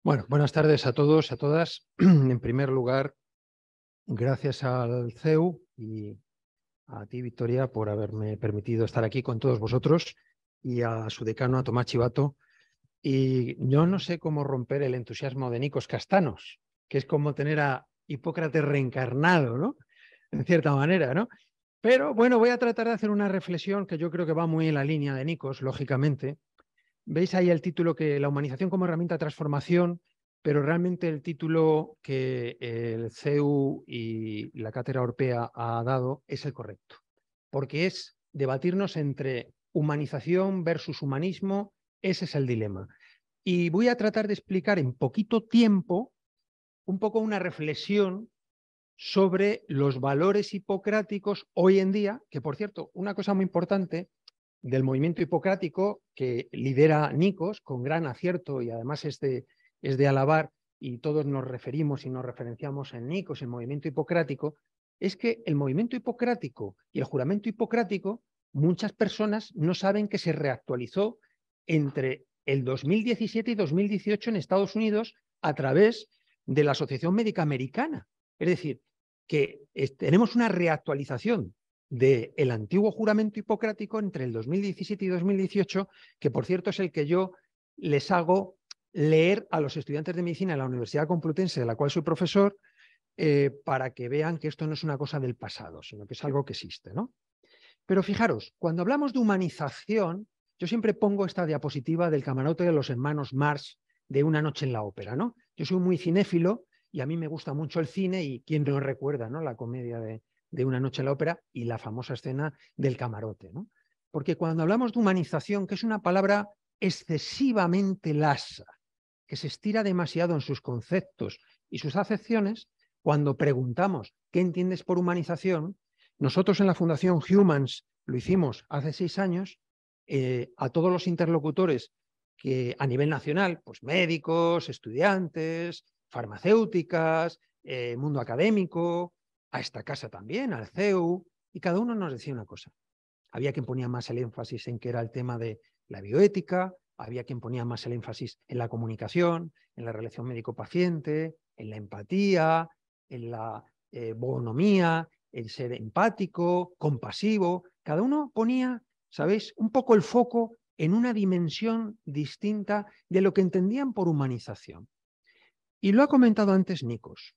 Bueno, buenas tardes a todos, a todas. En primer lugar, gracias al CEU y a ti, Victoria, por haberme permitido estar aquí con todos vosotros y a su decano, a Tomás Chivato. Y yo no sé cómo romper el entusiasmo de Nikos Castanos, que es como tener a Hipócrates reencarnado, ¿no? En cierta manera, ¿no? Pero bueno, voy a tratar de hacer una reflexión que yo creo que va muy en la línea de Nikos, lógicamente. Veis ahí el título que la humanización como herramienta de transformación, pero realmente el título que el CEU y la Cátedra Europea ha dado es el correcto, porque es debatirnos entre humanización versus humanismo, ese es el dilema. Y voy a tratar de explicar en poquito tiempo un poco una reflexión sobre los valores hipocráticos hoy en día, que por cierto, una cosa muy importante del movimiento hipocrático que lidera Nikos con gran acierto y además es de alabar y todos nos referimos y nos referenciamos en Nikos, el movimiento hipocrático, es que el movimiento hipocrático y el juramento hipocrático, muchas personas no saben que se reactualizó entre el 2017 y 2018 en Estados Unidos a través de la Asociación Médica Americana. Es decir, que tenemos una reactualización del antiguo juramento hipocrático entre el 2017 y 2018, que por cierto es el que yo les hago leer a los estudiantes de medicina en la Universidad Complutense, de la cual soy profesor, para que vean que esto no es una cosa del pasado, sino que es algo que existe, ¿no? Pero fijaros, cuando hablamos de humanización, yo siempre pongo esta diapositiva del camarote de los hermanos Marx de Una noche en la ópera, ¿no? Yo soy muy cinéfilo y a mí me gusta mucho el cine y quién no recuerda, ¿no? La comedia de Una noche en la ópera y la famosa escena del camarote, ¿no? Porque cuando hablamos de humanización, que es una palabra excesivamente lasa, que se estira demasiado en sus conceptos y sus acepciones, cuando preguntamos qué entiendes por humanización, nosotros en la Fundación Humans lo hicimos hace 6 años, a todos los interlocutores que a nivel nacional, pues médicos, estudiantes, farmacéuticas, mundo académico, a esta casa también, al CEU, y cada uno nos decía una cosa. Había quien ponía más el énfasis en que era el tema de la bioética, había quien ponía más el énfasis en la comunicación, en la relación médico-paciente, en la empatía, en la bonomía, el ser empático, compasivo. Cada uno ponía, ¿sabéis?, un poco el foco en una dimensión distinta de lo que entendían por humanización. Y lo ha comentado antes Nikos.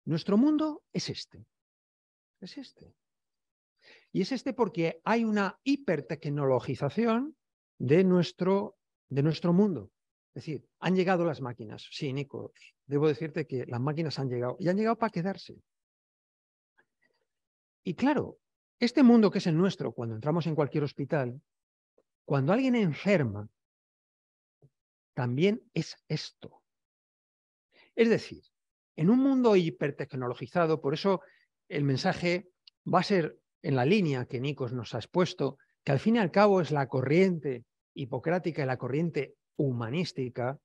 Nuestro mundo es este. Es este. Y es este porque hay una hipertecnologización de nuestro mundo. Es decir, han llegado las máquinas. Sí, Nico, debo decirte que las máquinas han llegado y han llegado para quedarse. Y claro, este mundo que es el nuestro, cuando entramos en cualquier hospital, cuando alguien enferma, también es esto. Es decir, en un mundo hipertecnologizado, por eso el mensaje va a ser en la línea que Nikos nos ha expuesto, que al fin y al cabo es la corriente hipocrática y la corriente humanística,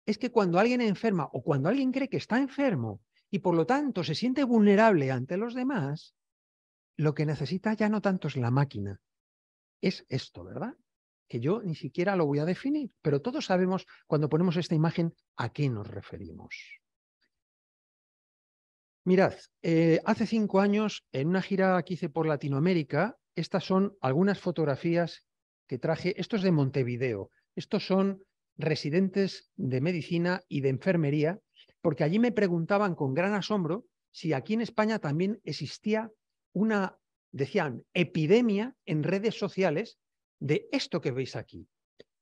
es que cuando alguien enferma o cuando alguien cree que está enfermo y por lo tanto se siente vulnerable ante los demás, lo que necesita ya no tanto es la máquina, es esto, ¿verdad? Que yo ni siquiera lo voy a definir, pero todos sabemos cuando ponemos esta imagen a qué nos referimos. Mirad, hace 5 años, en una gira que hice por Latinoamérica, estas son algunas fotografías que traje. Esto es de Montevideo. Estos son residentes de medicina y de enfermería, porque allí me preguntaban con gran asombro si aquí en España también existía una, decían, epidemia en redes sociales de esto que veis aquí,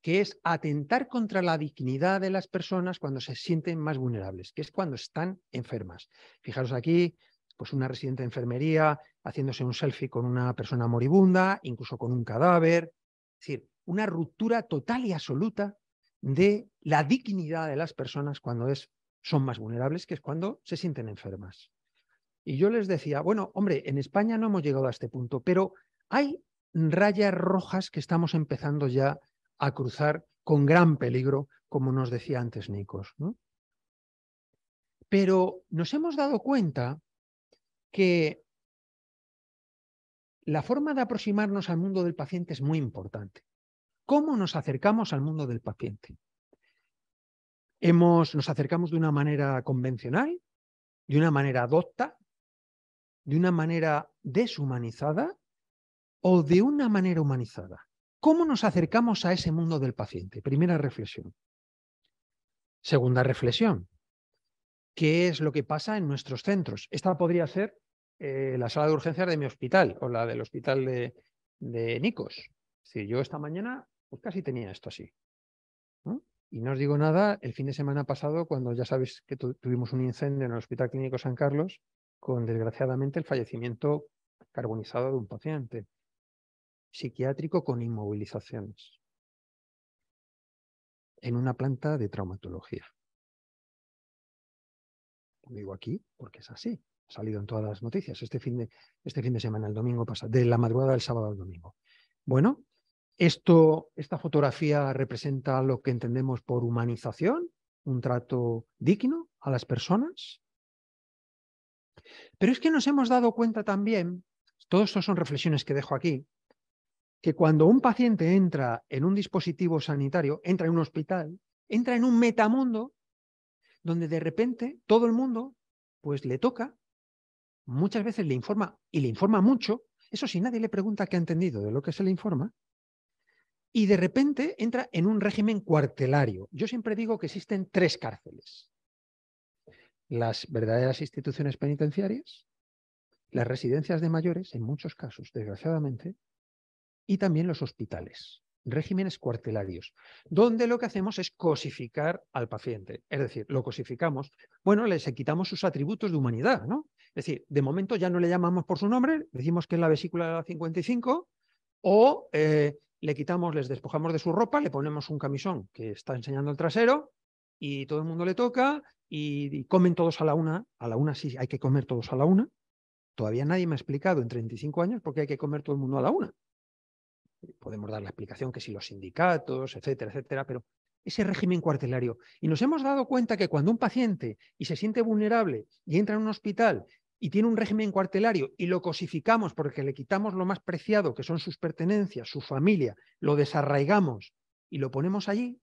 que es atentar contra la dignidad de las personas cuando se sienten más vulnerables, que es cuando están enfermas. Fijaros aquí, pues una residente de enfermería haciéndose un selfie con una persona moribunda, incluso con un cadáver. Es decir, una ruptura total y absoluta de la dignidad de las personas cuando son más vulnerables, que es cuando se sienten enfermas. Y yo les decía, bueno, hombre, en España no hemos llegado a este punto, pero hay rayas rojas que estamos empezando ya a cruzar con gran peligro, como nos decía antes Nikos, ¿no? Pero nos hemos dado cuenta que la forma de aproximarnos al mundo del paciente es muy importante. ¿Cómo nos acercamos al mundo del paciente? Nos acercamos de una manera convencional, de una manera docta, de una manera deshumanizada o de una manera humanizada. ¿Cómo nos acercamos a ese mundo del paciente? Primera reflexión. Segunda reflexión. ¿Qué es lo que pasa en nuestros centros? Esta podría ser la sala de urgencias de mi hospital o la del hospital de Nikos. Es decir, yo esta mañana pues casi tenía esto así, ¿no? Y no os digo nada el fin de semana pasado, cuando ya sabéis que tuvimos un incendio en el Hospital Clínico San Carlos, con desgraciadamente el fallecimiento carbonizado de un paciente psiquiátrico con inmovilizaciones en una planta de traumatología. Lo digo aquí porque es así. Ha salido en todas las noticias este fin de semana, el domingo pasado, de la madrugada del sábado al domingo. Bueno, esta fotografía representa lo que entendemos por humanización, un trato digno a las personas. Pero es que nos hemos dado cuenta también, todo esto son reflexiones que dejo aquí, que cuando un paciente entra en un dispositivo sanitario, entra en un hospital, entra en un metamundo donde de repente todo el mundo pues le toca, muchas veces le informa y le informa mucho, eso sí, nadie le pregunta qué ha entendido de lo que se le informa, y de repente entra en un régimen cuartelario. Yo siempre digo que existen 3 cárceles: las verdaderas instituciones penitenciarias, las residencias de mayores, en muchos casos, desgraciadamente, y también los hospitales, regímenes cuartelarios, donde lo que hacemos es cosificar al paciente. Es decir, lo cosificamos, bueno, les quitamos sus atributos de humanidad, ¿no? Es decir, de momento ya no le llamamos por su nombre, decimos que es la vesícula de la 55, o le quitamos, les despojamos de su ropa, le ponemos un camisón que está enseñando el trasero y todo el mundo le toca y comen todos a la una sí, hay que comer todos a la una. Todavía nadie me ha explicado en 35 años por qué hay que comer todo el mundo a la una. Podemos dar la explicación que si los sindicatos, etcétera, etcétera, pero ese régimen cuartelario. Y nos hemos dado cuenta que cuando un paciente y se siente vulnerable y entra en un hospital y tiene un régimen cuartelario y lo cosificamos porque le quitamos lo más preciado, que son sus pertenencias, su familia, lo desarraigamos y lo ponemos allí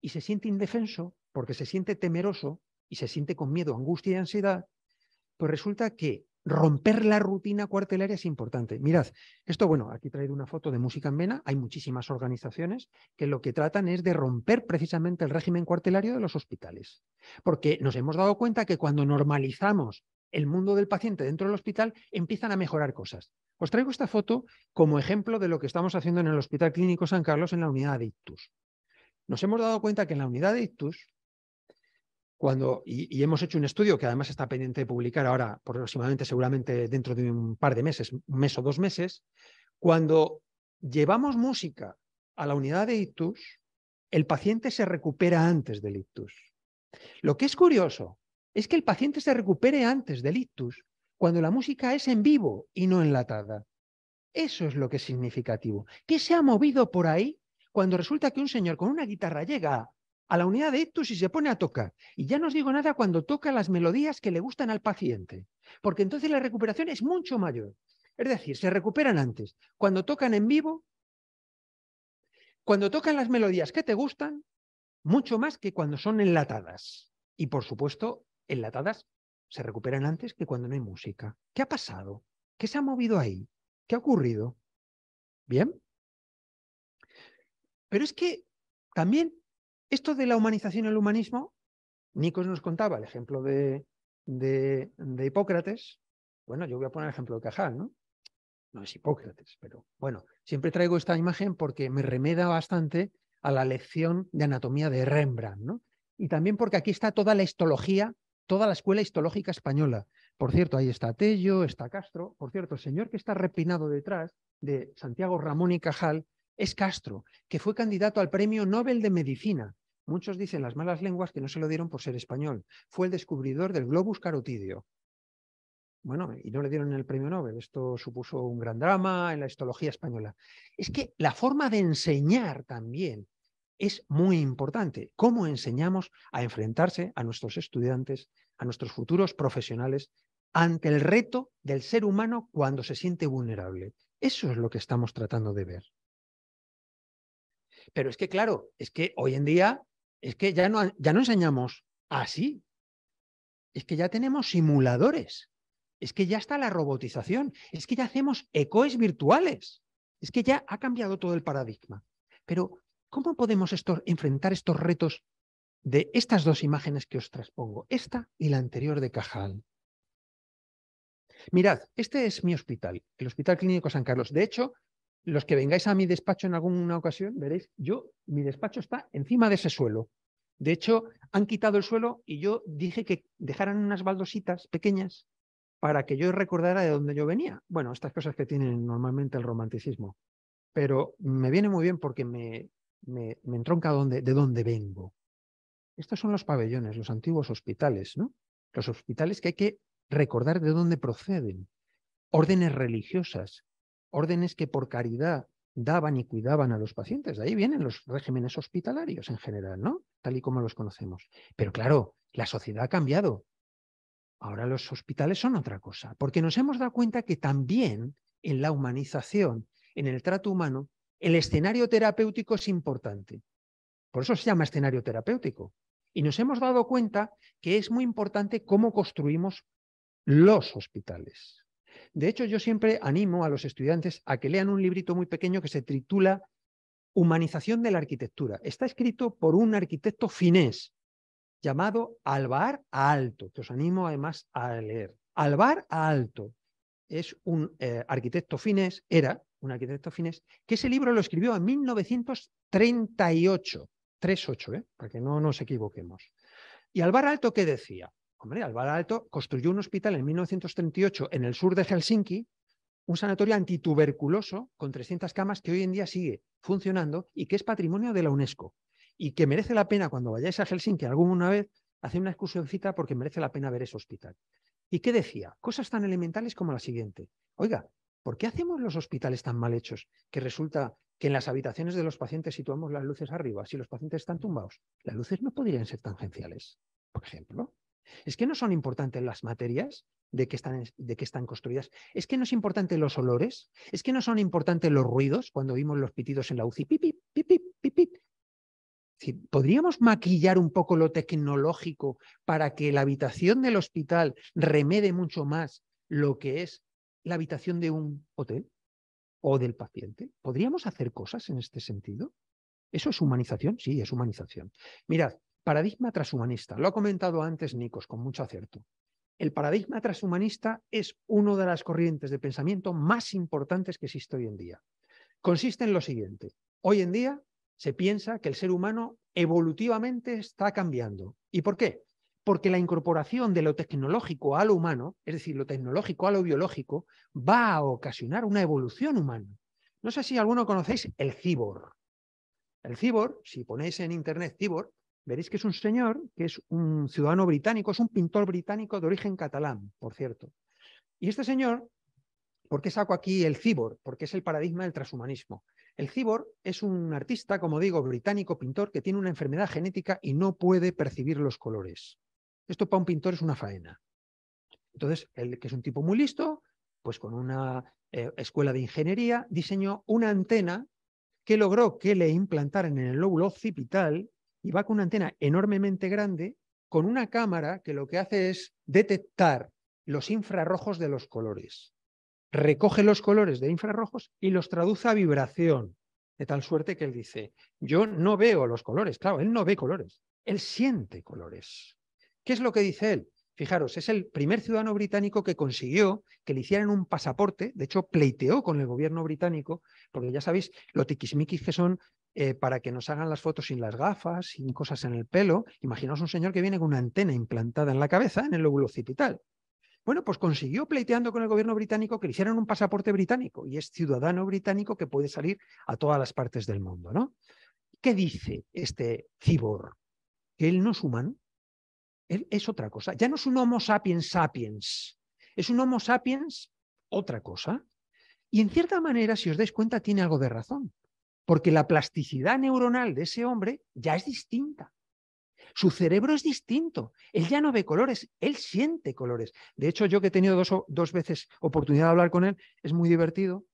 y se siente indefenso porque se siente temeroso y se siente con miedo, angustia y ansiedad, pues resulta que romper la rutina cuartelaria es importante. Mirad, esto, bueno, aquí he traído una foto de Música en Vena. Hay muchísimas organizaciones que lo que tratan es de romper precisamente el régimen cuartelario de los hospitales. Porque nos hemos dado cuenta que cuando normalizamos el mundo del paciente dentro del hospital, empiezan a mejorar cosas. Os traigo esta foto como ejemplo de lo que estamos haciendo en el Hospital Clínico San Carlos en la unidad de ictus. Nos hemos dado cuenta que en la unidad de ictus, y hemos hecho un estudio que además está pendiente de publicar ahora, aproximadamente, seguramente dentro de un par de meses, un mes o 2 meses, cuando llevamos música a la unidad de ictus, el paciente se recupera antes del ictus. Lo que es curioso es que el paciente se recupere antes del ictus cuando la música es en vivo y no enlatada. Eso es lo que es significativo. ¿Qué se ha movido por ahí cuando resulta que un señor con una guitarra llega a la unidad de ictus y se pone a tocar? Y ya no os digo nada cuando toca las melodías que le gustan al paciente, porque entonces la recuperación es mucho mayor. Es decir, se recuperan antes cuando tocan en vivo, cuando tocan las melodías que te gustan, mucho más que cuando son enlatadas. Y por supuesto, enlatadas se recuperan antes que cuando no hay música. ¿Qué ha pasado? ¿Qué se ha movido ahí? ¿Qué ha ocurrido? ¿Bien? Pero es que también esto de la humanización y el humanismo, Nikos nos contaba el ejemplo de Hipócrates. Bueno, yo voy a poner el ejemplo de Cajal, ¿no? No es Hipócrates, pero bueno, siempre traigo esta imagen porque me remeda bastante a la lección de anatomía de Rembrandt, ¿no? Y también porque aquí está toda la histología, toda la escuela histológica española. Por cierto, ahí está Tello, está Castro. Por cierto, el señor que está repinado detrás, de Santiago Ramón y Cajal, es Castro, que fue candidato al Premio Nobel de Medicina. Muchos dicen las malas lenguas que no se lo dieron por ser español. Fue el descubridor del globus carotidio. Bueno, y no le dieron el premio Nobel. Esto supuso un gran drama en la histología española. Es que la forma de enseñar también es muy importante. ¿Cómo enseñamos a enfrentarse a nuestros estudiantes, a nuestros futuros profesionales, ante el reto del ser humano cuando se siente vulnerable? Eso es lo que estamos tratando de ver. Pero es que, claro, es que hoy en día Es que ya no enseñamos así. Es que ya tenemos simuladores. Es que ya está la robotización. Es que ya hacemos ecoes virtuales. Es que ya ha cambiado todo el paradigma. Pero, ¿cómo podemos enfrentar estos retos de estas dos imágenes que os transpongo? Esta y la anterior de Cajal. Mirad, este es mi hospital, el Hospital Clínico San Carlos. De hecho, los que vengáis a mi despacho en alguna ocasión, veréis, mi despacho está encima de ese suelo. De hecho, han quitado el suelo y yo dije que dejaran unas baldositas pequeñas para que yo recordara de dónde yo venía. Bueno, estas cosas que tienen normalmente el romanticismo. Pero me viene muy bien porque me entronca de dónde vengo. Estos son los pabellones, los antiguos hospitales, ¿no? Los hospitales que hay que recordar de dónde proceden. Órdenes religiosas, órdenes que por caridad daban y cuidaban a los pacientes. De ahí vienen los regímenes hospitalarios en general, ¿no? Tal y como los conocemos. Pero claro, la sociedad ha cambiado. Ahora los hospitales son otra cosa, porque nos hemos dado cuenta que también en la humanización, en el trato humano, el escenario terapéutico es importante. Por eso se llama escenario terapéutico. Y nos hemos dado cuenta que es muy importante cómo construimos los hospitales. De hecho, yo siempre animo a los estudiantes a que lean un librito muy pequeño que se titula Humanización de la arquitectura. Está escrito por un arquitecto finés llamado Alvar Aalto, que os animo además a leer. Alvar Aalto es un arquitecto finés, era un arquitecto finés, que ese libro lo escribió en 1938, 38, para que no nos equivoquemos. ¿Y Alvar Aalto qué decía? Hombre, Alvar Aalto construyó un hospital en 1938 en el sur de Helsinki, un sanatorio antituberculoso con 300 camas que hoy en día sigue funcionando y que es patrimonio de la UNESCO. Y que merece la pena cuando vayáis a Helsinki alguna vez hacer una excursioncita porque merece la pena ver ese hospital. ¿Y qué decía? Cosas tan elementales como la siguiente. Oiga, ¿por qué hacemos los hospitales tan mal hechos que resulta que en las habitaciones de los pacientes situamos las luces arriba si los pacientes están tumbados? Las luces no podrían ser tangenciales, por ejemplo. Es que no son importantes las materias de que están construidas. Es que no es importante los olores. Es que no son importantes los ruidos cuando oímos los pitidos en la UCI. Pip, pip, pip, pip, pip. ¿Podríamos maquillar un poco lo tecnológico para que la habitación del hospital remede mucho más lo que es la habitación de un hotel o del paciente? ¿Podríamos hacer cosas en este sentido? ¿Eso es humanización? Sí, es humanización. Mirad, paradigma transhumanista. Lo ha comentado antes Nikos con mucho acierto. El paradigma transhumanista es una de las corrientes de pensamiento más importantes que existe hoy en día. Consiste en lo siguiente. Hoy en día se piensa que el ser humano evolutivamente está cambiando. ¿Y por qué? Porque la incorporación de lo tecnológico a lo humano, es decir, lo tecnológico a lo biológico, va a ocasionar una evolución humana. No sé si alguno conocéis el cyborg. El cyborg, si ponéis en internet cyborg, veréis que es un señor que es un ciudadano británico, es un pintor británico de origen catalán, por cierto. Y este señor, ¿por qué saco aquí el cyborg? Porque es el paradigma del transhumanismo. El cyborg es un artista, como digo, británico, pintor, que tiene una enfermedad genética y no puede percibir los colores. Esto para un pintor es una faena. Entonces, él, que es un tipo muy listo, pues con una escuela de ingeniería, diseñó una antena que logró que le implantaran en el lóbulo occipital, y va con una antena enormemente grande, con una cámara que lo que hace es detectar los infrarrojos de los colores. Recoge los colores de infrarrojos y los traduce a vibración, de tal suerte que él dice, yo no veo los colores. Claro, él no ve colores, él siente colores. ¿Qué es lo que dice él? Fijaros, es el primer ciudadano británico que consiguió que le hicieran un pasaporte, de hecho pleiteó con el gobierno británico, porque ya sabéis lo tiquismiquis que son para que nos hagan las fotos sin las gafas, sin cosas en el pelo. Imaginaos un señor que viene con una antena implantada en la cabeza, en el lóbulo occipital. Bueno, pues consiguió pleiteando con el gobierno británico que le hicieran un pasaporte británico y es ciudadano británico que puede salir a todas las partes del mundo, ¿no? ¿Qué dice este cyborg? Que él no es humano, él es otra cosa. Ya no es un Homo sapiens sapiens, es un Homo sapiens otra cosa. Y en cierta manera, si os dais cuenta, tiene algo de razón, porque la plasticidad neuronal de ese hombre ya es distinta. Su cerebro es distinto. Él ya no ve colores, él siente colores. De hecho, yo que he tenido dos veces oportunidad de hablar con él, es muy divertido,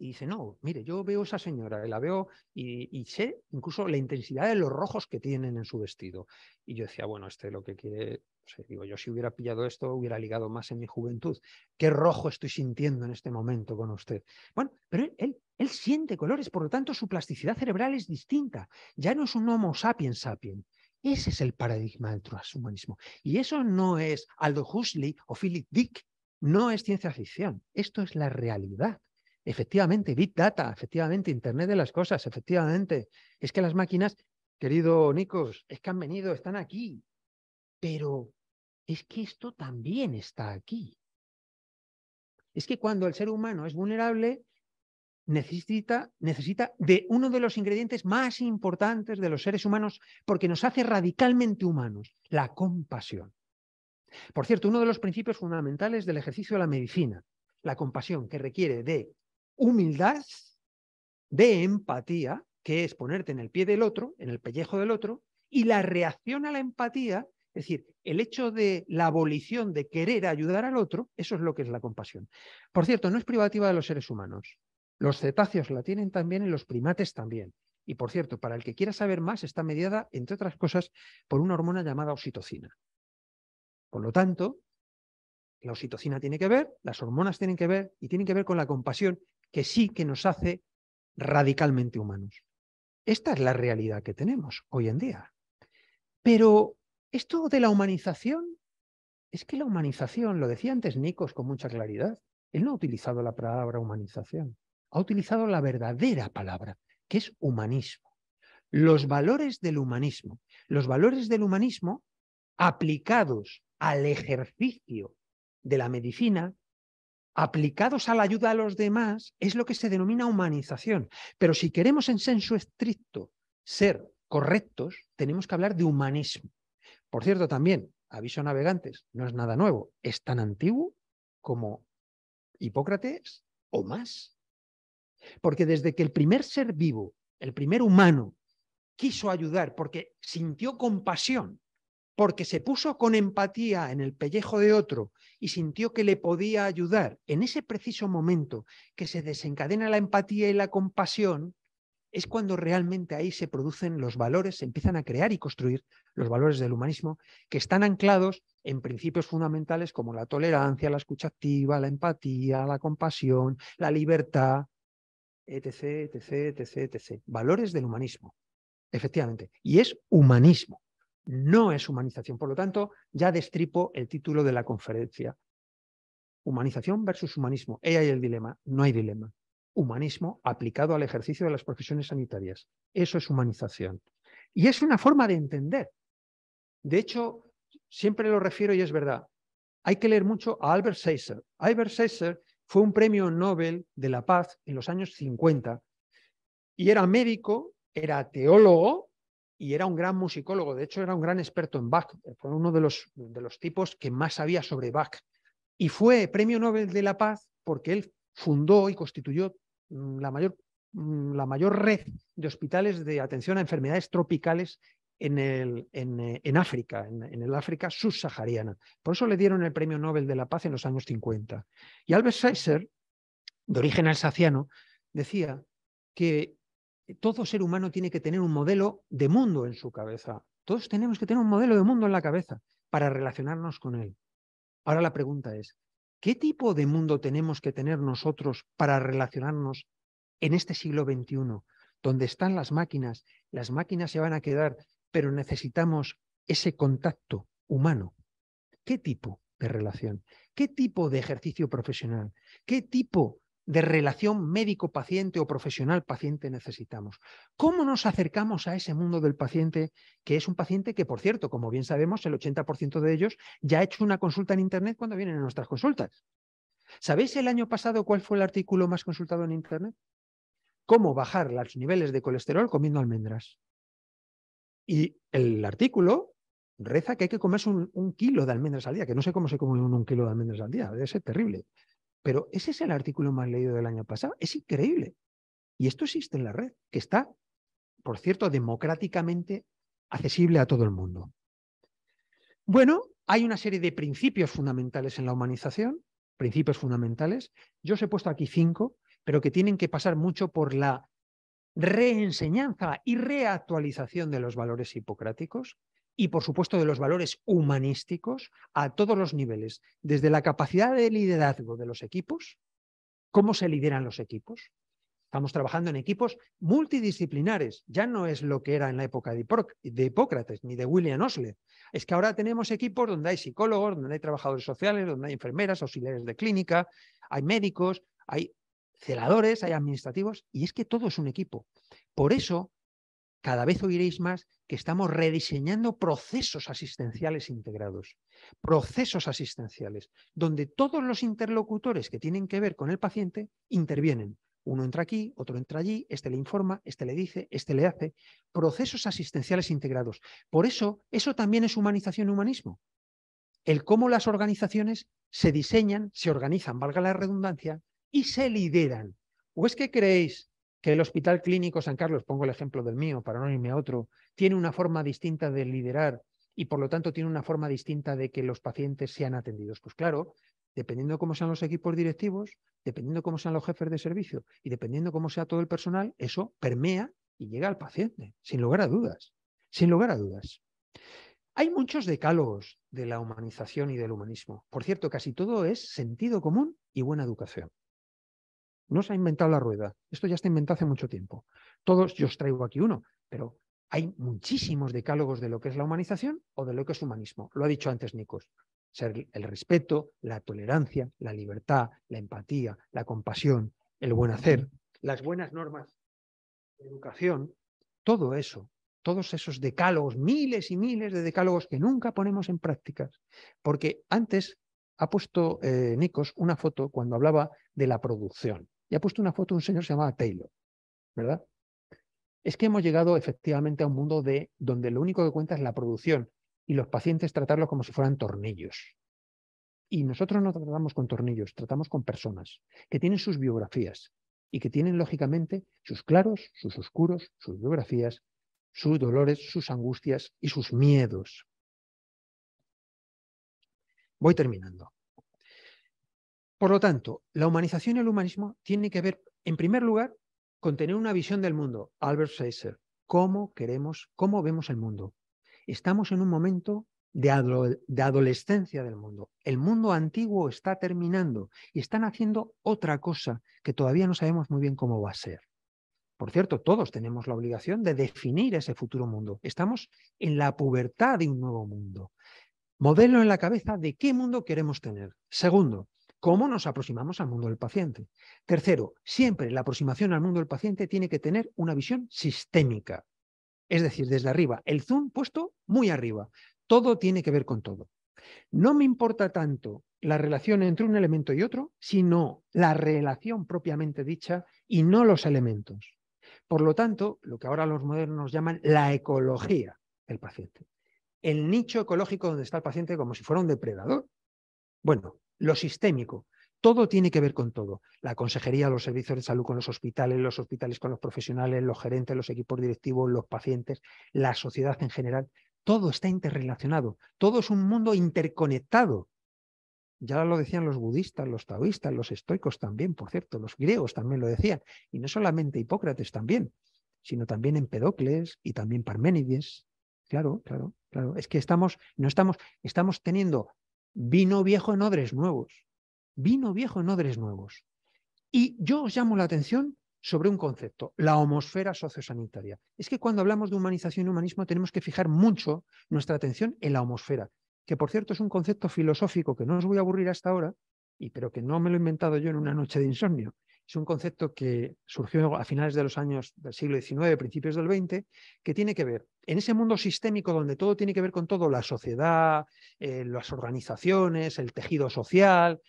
Y dice, no, mire, yo veo a esa señora, la veo y sé incluso la intensidad de los rojos que tienen en su vestido. Y yo decía, bueno, lo que quiere, o sea, digo, yo si hubiera pillado esto, hubiera ligado más en mi juventud. ¿Qué rojo estoy sintiendo en este momento con usted? Bueno, pero él siente colores, por lo tanto su plasticidad cerebral es distinta. Ya no es un Homo sapiens sapiens. Ese es el paradigma del transhumanismo. Y eso no es Aldous Huxley o Philip Dick, no es ciencia ficción. Esto es la realidad. Efectivamente, Big Data, efectivamente, Internet de las cosas, efectivamente. Es que las máquinas, querido Nikos, es que han venido, están aquí. Pero es que esto también está aquí. Es que cuando el ser humano es vulnerable, necesita de uno de los ingredientes más importantes de los seres humanos porque nos hace radicalmente humanos, la compasión. Por cierto, uno de los principios fundamentales del ejercicio de la medicina, la compasión, que requiere de humildad, de empatía, que es ponerte en el pie del otro, en el pellejo del otro, y la reacción a la empatía, es decir, el hecho de la abolición de querer ayudar al otro, eso es lo que es la compasión. Por cierto, no es privativa de los seres humanos. Los cetáceos la tienen también y los primates también. Y por cierto, para el que quiera saber más, está mediada, entre otras cosas, por una hormona llamada oxitocina. Por lo tanto, la oxitocina tiene que ver, las hormonas tienen que ver y tienen que ver con la compasión, que sí que nos hace radicalmente humanos. Esta es la realidad que tenemos hoy en día. Pero esto de la humanización, es que la humanización, lo decía antes Nikos con mucha claridad, él no ha utilizado la palabra humanización, ha utilizado la verdadera palabra, que es humanismo. Los valores del humanismo aplicados al ejercicio de la medicina, aplicados a la ayuda a los demás, es lo que se denomina humanización. Pero si queremos en sensu estricto ser correctos, tenemos que hablar de humanismo. Por cierto, también, aviso a navegantes, no es nada nuevo, es tan antiguo como Hipócrates o más. Porque desde que el primer ser vivo, el primer humano, quiso ayudar porque sintió compasión, porque se puso con empatía en el pellejo de otro y sintió que le podía ayudar, en ese preciso momento que se desencadena la empatía y la compasión, es cuando realmente ahí se producen los valores, se empiezan a crear y construir los valores del humanismo, que están anclados en principios fundamentales como la tolerancia, la escucha activa, la empatía, la compasión, la libertad, etc., etc., etc., etc. Valores del humanismo, efectivamente. Y es humanismo, no es humanización. Por lo tanto, ya destripo el título de la conferencia. Humanización versus humanismo. Ahí hay el dilema. No hay dilema. Humanismo aplicado al ejercicio de las profesiones sanitarias. Eso es humanización. Y es una forma de entender. De hecho, siempre lo refiero y es verdad. Hay que leer mucho a Albert Schweitzer. Albert Schweitzer fue un premio Nobel de la Paz en los años 50 y era médico, era teólogo y era un gran musicólogo. De hecho, era un gran experto en Bach. Fue uno de los tipos que más sabía sobre Bach. Y fue premio Nobel de la Paz porque él fundó y constituyó la mayor red de hospitales de atención a enfermedades tropicales en África, en el África subsahariana. Por eso le dieron el premio Nobel de la Paz en los años 50. Y Albert Schweitzer, de origen alsaciano, decía que todo ser humano tiene que tener un modelo de mundo en su cabeza. Todos tenemos que tener un modelo de mundo en la cabeza para relacionarnos con él. Ahora la pregunta es, ¿qué tipo de mundo tenemos que tener nosotros para relacionarnos en este siglo XXI, donde están las máquinas se van a quedar, pero necesitamos ese contacto humano? ¿Qué tipo de relación? ¿Qué tipo de ejercicio profesional? ¿Qué tipo de relación médico-paciente o profesional-paciente necesitamos? ¿Cómo nos acercamos a ese mundo del paciente, que es un paciente que, por cierto, como bien sabemos, el 80% de ellos ya ha hecho una consulta en Internet cuando vienen a nuestras consultas? ¿Sabéis el año pasado cuál fue el artículo más consultado en Internet? ¿Cómo bajar los niveles de colesterol comiendo almendras? Y el artículo reza que hay que comerse un kilo de almendras al día, que no sé cómo se come un kilo de almendras al día, debe ser terrible. Pero ese es el artículo más leído del año pasado, es increíble. Y esto existe en la red, que está, por cierto, democráticamente accesible a todo el mundo. Bueno, hay una serie de principios fundamentales en la humanización, principios fundamentales. Yo os he puesto aquí 5, pero que tienen que pasar mucho por la reenseñanza y reactualización de los valores hipocráticos y, por supuesto, de los valores humanísticos a todos los niveles, desde la capacidad de liderazgo de los equipos, cómo se lideran los equipos. Estamos trabajando en equipos multidisciplinares. Ya no es lo que era en la época de Hipócrates ni de William Osler. Es que ahora tenemos equipos donde hay psicólogos, donde hay trabajadores sociales, donde hay enfermeras, auxiliares de clínica, hay médicos, hay celadores, hay administrativos, y es que todo es un equipo. Por eso, cada vez oiréis más que estamos rediseñando procesos asistenciales integrados, procesos asistenciales, donde todos los interlocutores que tienen que ver con el paciente intervienen. Uno entra aquí, otro entra allí, este le informa, este le dice, este le hace. Procesos asistenciales integrados. Por eso, eso también es humanización y humanismo. El cómo las organizaciones se diseñan, se organizan, valga la redundancia, y se lideran. ¿O es que creéis que el Hospital Clínico San Carlos, pongo el ejemplo del mío para no irme a otro, tiene una forma distinta de liderar y por lo tanto tiene una forma distinta de que los pacientes sean atendidos? Pues claro, dependiendo de cómo sean los equipos directivos, dependiendo de cómo sean los jefes de servicio y dependiendo de cómo sea todo el personal, eso permea y llega al paciente, sin lugar a dudas. Sin lugar a dudas. Hay muchos decálogos de la humanización y del humanismo. Por cierto, casi todo es sentido común y buena educación. No se ha inventado la rueda. Esto ya está inventado hace mucho tiempo. Todos, yo os traigo aquí uno, pero hay muchísimos decálogos de lo que es la humanización o de lo que es humanismo. Lo ha dicho antes Nikos. Ser el respeto, la tolerancia, la libertad, la empatía, la compasión, el buen hacer, las buenas normas de educación, todo eso, todos esos decálogos, miles y miles de decálogos que nunca ponemos en práctica. Porque antes ha puesto Nikos una foto cuando hablaba de la producción. Y ha puesto una foto de un señor que se llamaba Taylor, ¿verdad? Es que hemos llegado efectivamente a un mundo donde lo único que cuenta es la producción y los pacientes tratarlos como si fueran tornillos. Y nosotros no tratamos con tornillos, tratamos con personas que tienen sus biografías y que tienen, lógicamente, sus claros, sus oscuros, sus biografías, sus dolores, sus angustias y sus miedos. Voy terminando. Por lo tanto, la humanización y el humanismo tienen que ver, en primer lugar, con tener una visión del mundo. Albert Schweitzer, cómo vemos el mundo. Estamos en un momento de adolescencia del mundo. El mundo antiguo está terminando y están haciendo otra cosa que todavía no sabemos muy bien cómo va a ser. Por cierto, todos tenemos la obligación de definir ese futuro mundo. Estamos en la pubertad de un nuevo mundo. Modelo en la cabeza de qué mundo queremos tener. Segundo, cómo nos aproximamos al mundo del paciente. Tercero, siempre la aproximación al mundo del paciente tiene que tener una visión sistémica. Es decir, desde arriba, el zoom puesto muy arriba. Todo tiene que ver con todo. No me importa tanto la relación entre un elemento y otro, sino la relación propiamente dicha y no los elementos. Por lo tanto, lo que ahora los modernos llaman la ecología del paciente. El nicho ecológico donde está el paciente como si fuera un depredador. Bueno, lo sistémico. Todo tiene que ver con todo. La consejería, los servicios de salud con los hospitales con los profesionales, los gerentes, los equipos directivos, los pacientes, la sociedad en general. Todo está interrelacionado. Todo es un mundo interconectado. Ya lo decían los budistas, los taoístas, los estoicos también, por cierto, los griegos también lo decían. Y no solamente Hipócrates también, sino también Empedocles y también Parménides. Claro. Es que estamos teniendo vino viejo en odres nuevos. Vino viejo en odres nuevos. Y yo os llamo la atención sobre un concepto, la homosfera sociosanitaria. Es que cuando hablamos de humanización y humanismo tenemos que fijar mucho nuestra atención en la homosfera, que por cierto es un concepto filosófico que no os voy a aburrir hasta ahora, pero que no me lo he inventado yo en una noche de insomnio. Es un concepto que surgió a finales de los años del siglo XIX, principios del XX, que tiene que ver, en ese mundo sistémico donde todo tiene que ver con todo, la sociedad, las organizaciones, el tejido social,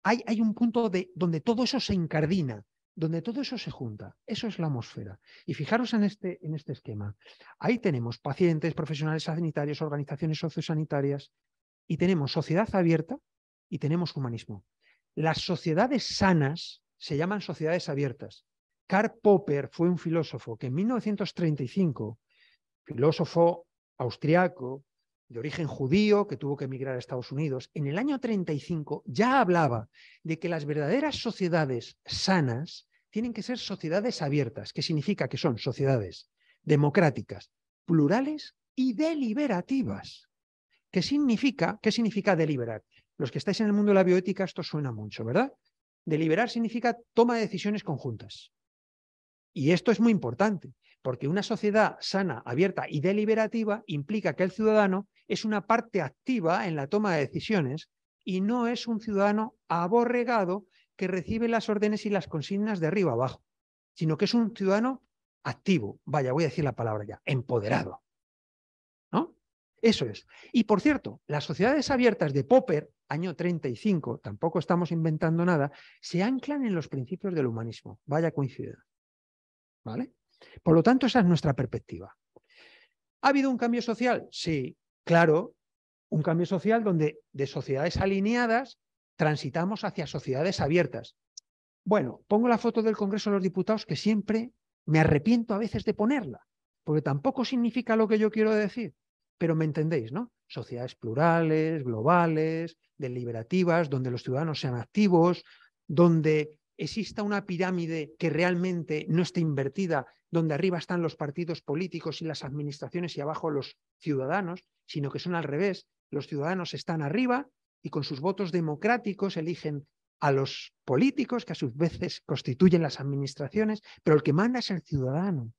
hay un punto donde todo eso se incardina, donde todo eso se junta. Eso es la atmósfera. Y fijaros en este esquema. Ahí tenemos pacientes, profesionales sanitarios, organizaciones sociosanitarias, y tenemos sociedad abierta y tenemos humanismo. Las sociedades sanas se llaman sociedades abiertas. Karl Popper fue un filósofo que en 1935, filósofo austriaco, de origen judío, que tuvo que emigrar a Estados Unidos, en el año 35 ya hablaba de que las verdaderas sociedades sanas tienen que ser sociedades abiertas, que significa que son sociedades democráticas, plurales y deliberativas. ¿Qué significa deliberar? Los que estáis en el mundo de la bioética, esto suena mucho, ¿verdad? Deliberar significa toma de decisiones conjuntas. Y esto es muy importante, porque una sociedad sana, abierta y deliberativa implica que el ciudadano es una parte activa en la toma de decisiones y no es un ciudadano aborregado que recibe las órdenes y las consignas de arriba abajo, sino que es un ciudadano activo, vaya, voy a decir la palabra ya, empoderado, ¿no? Eso es. Y por cierto, las sociedades abiertas de Popper, año 35, tampoco estamos inventando nada, se anclan en los principios del humanismo. Vaya coincidencia. ¿Vale? Por lo tanto, esa es nuestra perspectiva. ¿Ha habido un cambio social? Sí, claro, un cambio social donde de sociedades alineadas transitamos hacia sociedades abiertas. Bueno, pongo la foto del Congreso de los Diputados, que siempre me arrepiento a veces de ponerla, porque tampoco significa lo que yo quiero decir, pero me entendéis, ¿no? Sociedades plurales, globales, deliberativas, donde los ciudadanos sean activos, donde exista una pirámide que realmente no esté invertida, donde arriba están los partidos políticos y las administraciones y abajo los ciudadanos, sino que son al revés. Los ciudadanos están arriba y con sus votos democráticos eligen a los políticos, que a sus veces constituyen las administraciones, pero el que manda es el ciudadano.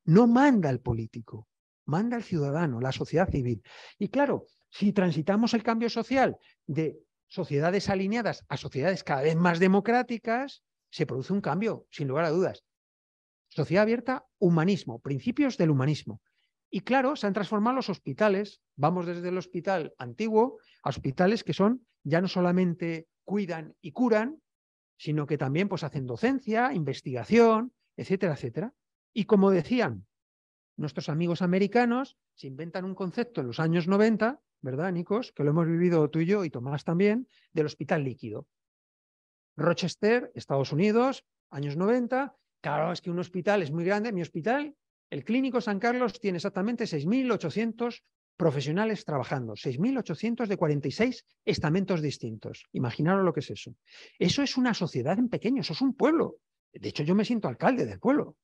No manda el político, manda el ciudadano, la sociedad civil. Y claro, si transitamos el cambio social de sociedades alineadas a sociedades cada vez más democráticas, se produce un cambio, sin lugar a dudas. Sociedad abierta, humanismo, principios del humanismo. Y claro, se han transformado los hospitales. Vamos desde el hospital antiguo a hospitales que son ya no solamente cuidan y curan, sino que también pues, hacen docencia, investigación, etcétera, etcétera. Y como decían nuestros amigos americanos, se inventan un concepto en los años 90, ¿verdad, Nikos? Que lo hemos vivido tú y yo y Tomás también, del hospital líquido. Rochester, Estados Unidos, años 90. Claro, es que un hospital es muy grande. Mi hospital, el Clínico San Carlos, tiene exactamente 6.800 profesionales trabajando, 6.800 de 46 estamentos distintos. Imaginaros lo que es eso. Eso es una sociedad en pequeño, eso es un pueblo. De hecho, yo me siento alcalde del pueblo.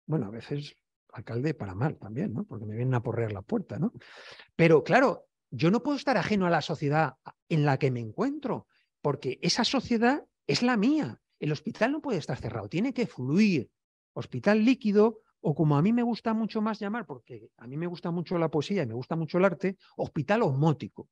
Bueno, a veces alcalde para mal también, ¿no? Porque me vienen a porrear la puerta, ¿no? Pero claro, yo no puedo estar ajeno a la sociedad en la que me encuentro, porque esa sociedad es la mía. El hospital no puede estar cerrado, tiene que fluir. Hospital líquido, o como a mí me gusta mucho más llamar, porque a mí me gusta mucho la poesía y me gusta mucho el arte, hospital osmótico.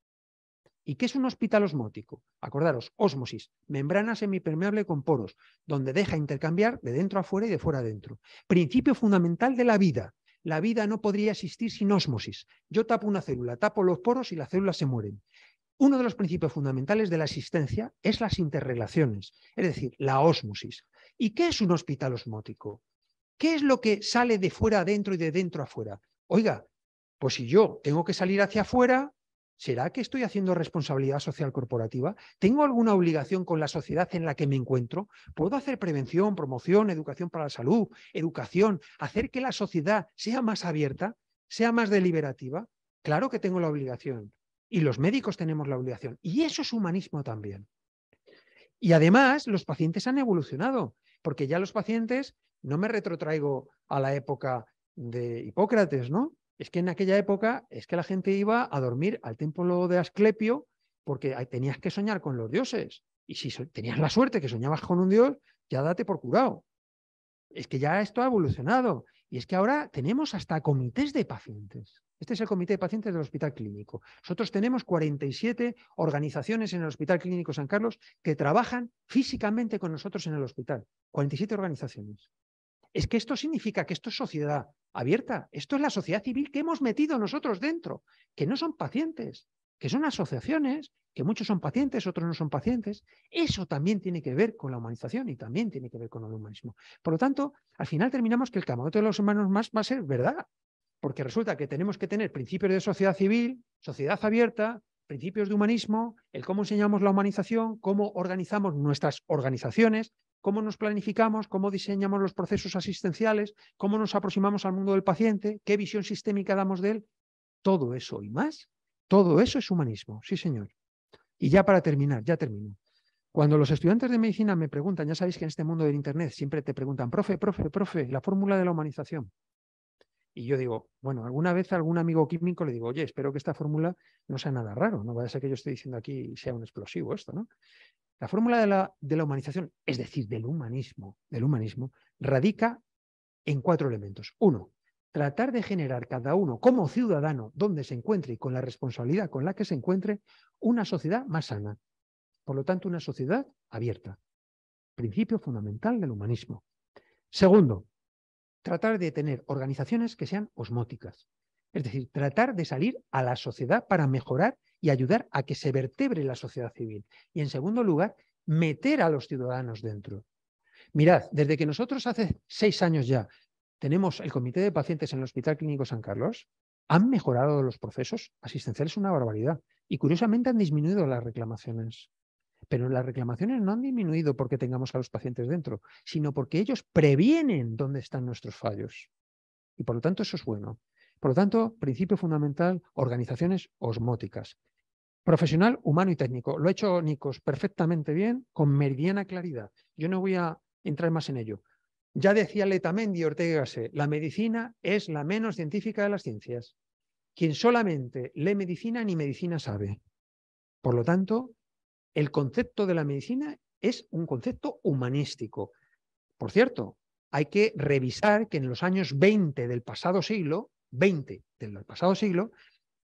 ¿Y qué es un hospital osmótico? Acordaros, ósmosis, membrana semipermeable con poros, donde deja intercambiar de dentro a fuera y de fuera a dentro. Principio fundamental de la vida. La vida no podría existir sin ósmosis. Yo tapo una célula, tapo los poros y las células se mueren. Uno de los principios fundamentales de la existencia es las interrelaciones, es decir, la ósmosis. ¿Y qué es un hospital osmótico? ¿Qué es lo que sale de fuera adentro y de dentro a fuera? Oiga, pues si yo tengo que salir hacia afuera, ¿será que estoy haciendo responsabilidad social corporativa? ¿Tengo alguna obligación con la sociedad en la que me encuentro? ¿Puedo hacer prevención, promoción, educación para la salud, educación, hacer que la sociedad sea más abierta, sea más deliberativa? Claro que tengo la obligación. Y los médicos tenemos la obligación. Y eso es humanismo también. Y además, los pacientes han evolucionado, porque ya los pacientes, no me retrotraigo a la época de Hipócrates, ¿no? Es que en aquella época es que la gente iba a dormir al templo de Asclepio porque tenías que soñar con los dioses. Y si tenías la suerte que soñabas con un dios, ya date por curado. Es que ya esto ha evolucionado. Y es que ahora tenemos hasta comités de pacientes. Este es el comité de pacientes del Hospital Clínico. Nosotros tenemos 47 organizaciones en el Hospital Clínico San Carlos que trabajan físicamente con nosotros en el hospital. 47 organizaciones. Es que esto significa que esto es sociedad abierta. Esto es la sociedad civil que hemos metido nosotros dentro, que no son pacientes, que son asociaciones, que muchos son pacientes, otros no son pacientes. Eso también tiene que ver con la humanización y también tiene que ver con el humanismo. Por lo tanto, al final terminamos que el camarote de los humanos más va a ser verdad, porque resulta que tenemos que tener principios de sociedad civil, sociedad abierta, principios de humanismo, el cómo enseñamos la humanización, cómo organizamos nuestras organizaciones, cómo nos planificamos, cómo diseñamos los procesos asistenciales, cómo nos aproximamos al mundo del paciente, qué visión sistémica damos de él. Todo eso y más Todo eso es humanismo, sí señor. Y ya para terminar, ya termino. Cuando los estudiantes de medicina me preguntan, ya sabéis que en este mundo del Internet siempre te preguntan, profe, la fórmula de la humanización. Y yo digo, bueno, alguna vez a algún amigo químico le digo, oye, espero que esta fórmula no sea nada raro, no vaya a ser que yo esté diciendo aquí sea un explosivo esto, ¿no? La fórmula de la humanización, es decir, del humanismo, radica en 4 elementos. 1, tratar de generar cada uno como ciudadano donde se encuentre y con la responsabilidad con la que se encuentre una sociedad más sana. Por lo tanto, una sociedad abierta. Principio fundamental del humanismo. Segundo, tratar de tener organizaciones que sean osmóticas. Es decir, tratar de salir a la sociedad para mejorar y ayudar a que se vertebre la sociedad civil. Y en segundo lugar, meter a los ciudadanos dentro. Mirad, desde que nosotros hace 6 años ya tenemos el comité de pacientes en el Hospital Clínico San Carlos, han mejorado los procesos asistenciales una barbaridad y curiosamente han disminuido las reclamaciones. Pero las reclamaciones no han disminuido porque tengamos a los pacientes dentro, sino porque ellos previenen dónde están nuestros fallos. Y por lo tanto eso es bueno. Por lo tanto, principio fundamental, organizaciones osmóticas. Profesional, humano y técnico. Lo ha hecho Nikos perfectamente bien, con meridiana claridad. Yo no voy a entrar más en ello. Ya decía Letamendi y Ortega y Gasset, la medicina es la menos científica de las ciencias. Quien solamente lee medicina ni medicina sabe. Por lo tanto, el concepto de la medicina es un concepto humanístico. Por cierto, hay que revisar que en los años 20 del pasado siglo,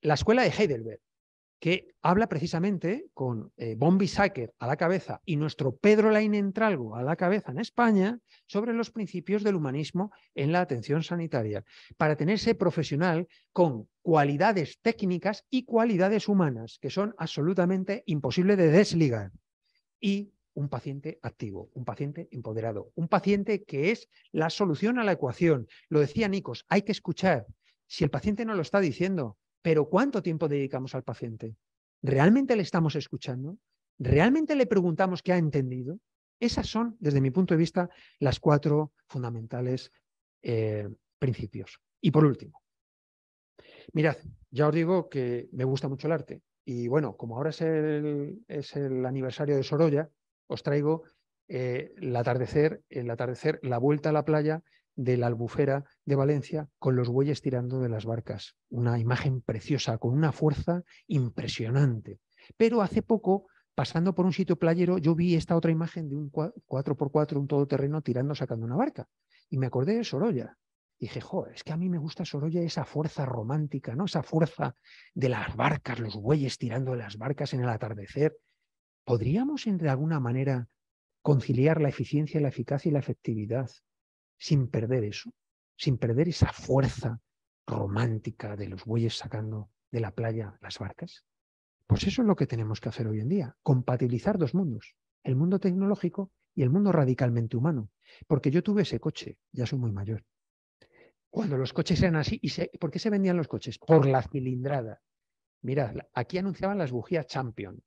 la escuela de Heidelberg, que habla precisamente con von Weizsäcker a la cabeza y nuestro Pedro Lainentralgo a la cabeza en España sobre los principios del humanismo en la atención sanitaria, para tenerse profesional con cualidades técnicas y cualidades humanas que son absolutamente imposibles de desligar. Y un paciente activo, un paciente empoderado, un paciente que es la solución a la ecuación. Lo decía Nikos, hay que escuchar. Si el paciente no lo está diciendo, pero ¿cuánto tiempo dedicamos al paciente? ¿Realmente le estamos escuchando? ¿Realmente le preguntamos qué ha entendido? Esas son, desde mi punto de vista, las 4 fundamentales principios. Y por último, mirad, ya os digo que me gusta mucho el arte. Y bueno, como ahora es el aniversario de Sorolla, os traigo el atardecer, la vuelta a la playa de la Albufera de Valencia con los bueyes tirando de las barcas. Una imagen preciosa, con una fuerza impresionante. Pero hace poco, pasando por un sitio playero, yo vi esta otra imagen de un 4x4, un todoterreno tirando, sacando una barca. Y me acordé de Sorolla. Y dije, joder, es que a mí me gusta Sorolla esa fuerza romántica, ¿no? Esa fuerza de las barcas, los bueyes tirando de las barcas en el atardecer. ¿Podríamos, de alguna manera, conciliar la eficiencia, la eficacia y la efectividad sin perder eso? Sin perder esa fuerza romántica de los bueyes sacando de la playa las barcas. Pues eso es lo que tenemos que hacer hoy en día, compatibilizar 2 mundos, el mundo tecnológico y el mundo radicalmente humano. Porque yo tuve ese coche, ya soy muy mayor. Cuando los coches eran así, ¿por qué se vendían los coches? Por la cilindrada. Mirad, aquí anunciaban las bujías Champion.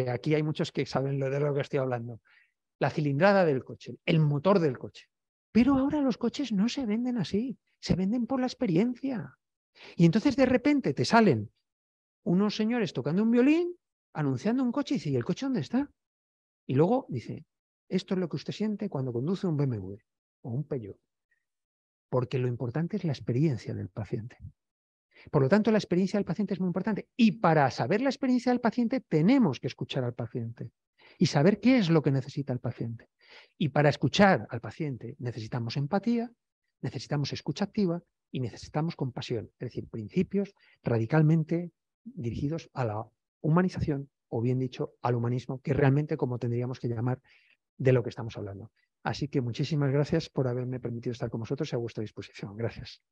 Aquí hay muchos que saben de lo que estoy hablando. La cilindrada del coche, el motor del coche. Pero ahora los coches no se venden así, se venden por la experiencia. Y entonces de repente te salen unos señores tocando un violín, anunciando un coche y dice, ¿y el coche dónde está? Y luego dice, esto es lo que usted siente cuando conduce un BMW o un Peugeot. Porque lo importante es la experiencia del paciente. Por lo tanto, la experiencia del paciente es muy importante. Y para saber la experiencia del paciente, tenemos que escuchar al paciente y saber qué es lo que necesita el paciente. Y para escuchar al paciente necesitamos empatía, necesitamos escucha activa y necesitamos compasión. Es decir, principios radicalmente dirigidos a la humanización, o bien dicho, al humanismo, que realmente como tendríamos que llamar de lo que estamos hablando. Así que muchísimas gracias por haberme permitido estar con vosotros y a vuestra disposición. Gracias.